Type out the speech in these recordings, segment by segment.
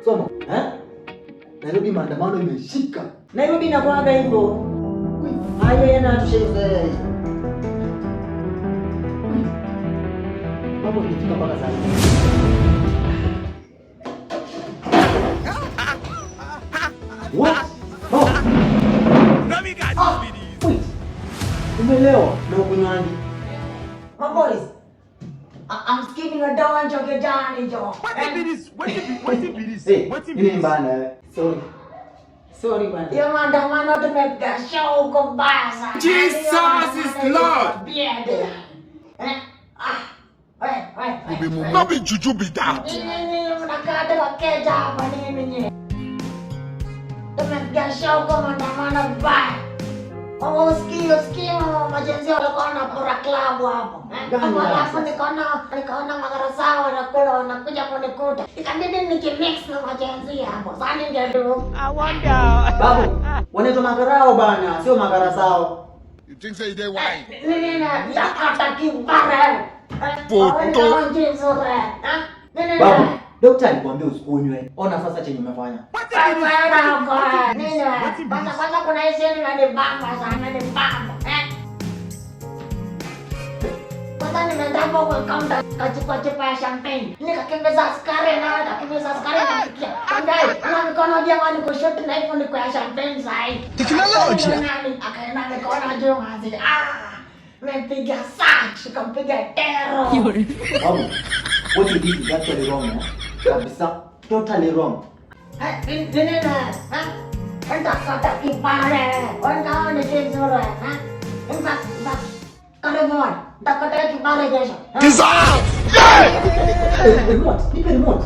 Somo, Nairobi maandamano imeshika. Nairobi inakuaga hivyo. Hayo yanatusheza. Mambo ikifika mpaka sasa. What? No. Wait. Umelewa na ukunywaji. My boys, I'm skipping a down joke down joke. What be this? Nini mbana? Sorry bana. Yo maandamano tumepiga show huko Basa. Jesus is Lord. No be juju be that. Mnakata wakeja hapa nini? Tumepiga show huko maandamano Basa. Usikie majenzi walikuwa wanapora klabu hapo. Alafu nikaona magarasa wanakuja kunikuta. Ikabidi nikimix na majenzi hapo. Sasa ningedu. I wonder. Babu, wanaitwa magarao bana, sio magarasao. You think say they wine? Nini na takata kibara. Babu, daktari alikwambia usikunywe. Ona sasa chenye umefanya. Kwanza kuna hii sehemu inanibamba sana, inanibamba. Kwanza nimeenda hapo kwa counter kachukua chupa ya champagne. Nikakimbiza askari nikampikia. Pandai, na mikono jamani kushoto na hivyo niko ya champagne sahi. Teknolojia. Akaenda mikono juu ngazi. Nimepiga sax, nikampiga tero. Babu, what you did is actually wrong. Kabisa, totally wrong. Nini na? Kata kipare. Wanda ni kizuri. Karibuni. Takata kipare kesho. Dissolve! Remote.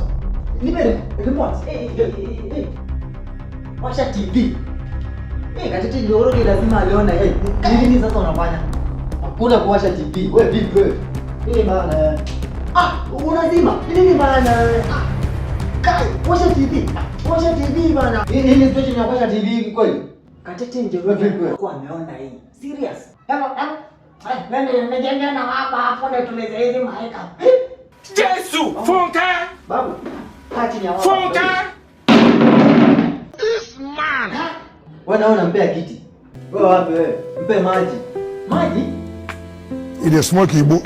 Nipe remote. Washa TV. Katete Njoroge lazima aliona nini sasa unafanya? Hakuna kuwasha TV. Wewe vipi wewe? Nini bana? Unazima. Nini bana? Kai, washa TV. Washa TV bana. Hii situation ya washa TV kweli? Katete Njoroge kwa ameona hii. Serious. Nende na hapo ndio tumeze hizi maika. Jesu, funka. Babu, kati ni hapo. Funka. This man. Wewe naona mpea kiti. Wewe wapi wewe? Mpe maji. Maji? Ile smoke ibu.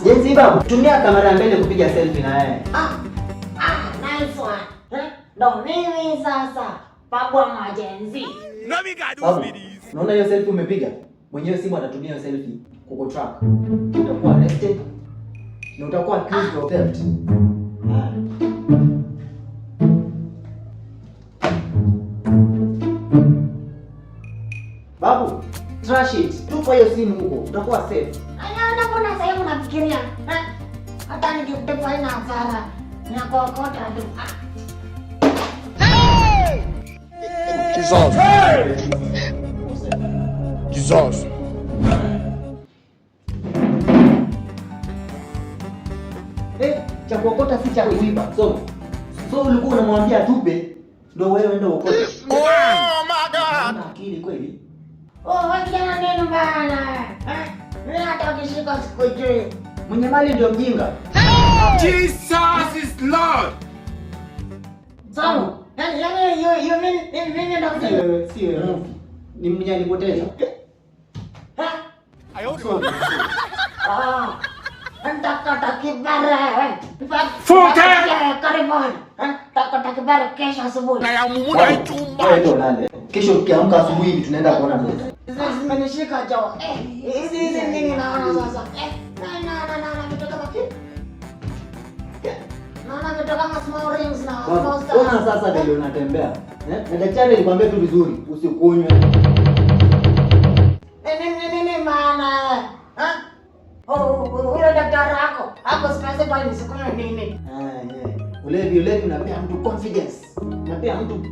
Jenzi babu, tumia kamera mbele kupiga selfie na yeye. Nice one. Ndo mimi sasa, babu wa majenzi. Babu, unaona hiyo selfie umepiga? Mwenyewe simu anatumia hiyo selfie kukutrack. Utakuwa arrested na utakuwa accused of theft. Babu, trash it. Tupa hiyo simu huko. Utakuwa safe. Mbona sasa hivi unafikiria? Hata nikikutepa haina hasara. Ninakokota tu. Jesus. Jesus. Cha kuokota si cha kuiba. So ulikuwa unamwambia tupe ndio wewe ndio uokote. Oh my God. Una akili kweli? Wewe kijana nini bana? Mimi hata ukishika sikujui. Mwenye mali ndio mjinga. Jesus is Lord. Sawa. You mean mimi ndo mjinga? Sio. Ni mwenye alipoteza. Takata kibara. Funka. Karibuni. Takata kibara kesho asubuhi. Na ya mumu na itumba. Wewe ndo nani? Kesho ukiamka asubuhi hivi tunaenda kuona ndoto. Sasa zimenishika jo. Hizi nini naona sasa? Na mtoto kama kipi? Naona vitu kama small rings na small stars. Mbona sasa ndio unatembea? Na daktari alikwambia tu vizuri usikunywe. Nini maana? Huyo daktari ako specify nisikunywe nini? Ulevi unapea mtu confidence. Unapea mtu.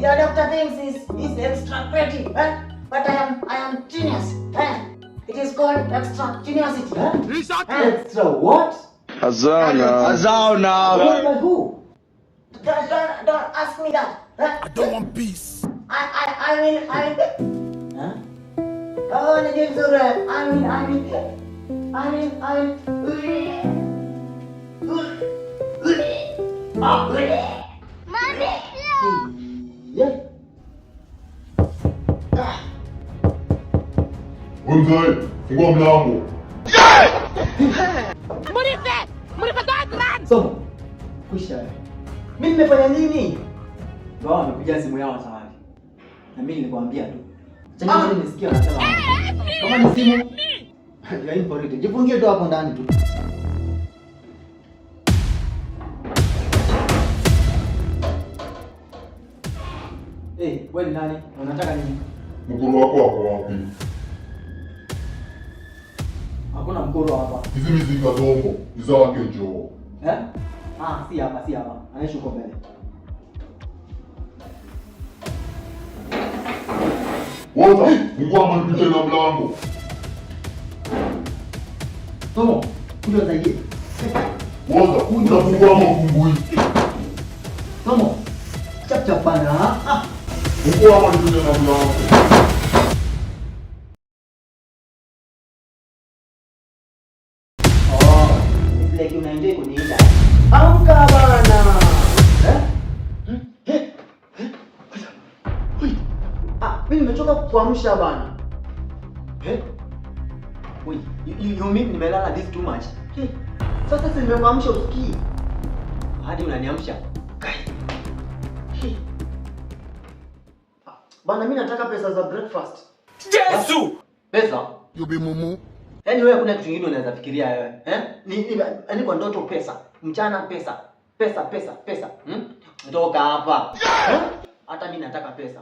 Your doctor thinks is extra pretty, but I am genius. It is called extra geniusity. Extra what? Azana. By who? Don't ask me that. I don't want peace. I will. Huh? Oh, Nadim Surah. I will. Yeah. Mzee, fungua mlango. Somo. Kusha. Mimi nimefanya nini? Wao wamekuja simu yao tayari. Na mimi nilikwambia tu. Changia nisikia anasema. Kama ni simu. Ya important. Jifungie tu hapo ndani tu. Wewe ni nani? Unataka nini? Mkuru wako wako wapi? Hakuna mkuru hapa. Hizi mizinga dogo, hizo wake njoo. Si hapa. Anaishi huko mbele. Wote, fungua mlango na mlango. Somo, kuja zaidi. Wote, unafungua mafungui. Somo. Chap bana. Fungua mlango na mlango. Like unaenjoy kuniita. Amka bana. Mimi nimechoka kuamsha bana. Wait, you mean nimelala this too much? Sasa si nimekuamsha usikii. Hadi unaniamsha. Bana mimi nataka pesa za breakfast. Jesu! Pesa? You be mumu. Yaani wewe kuna kitu kingine unaweza fikiria wewe, Ni kwa ndoto pesa, mchana pesa. Toka hapa. Hata mimi nataka pesa.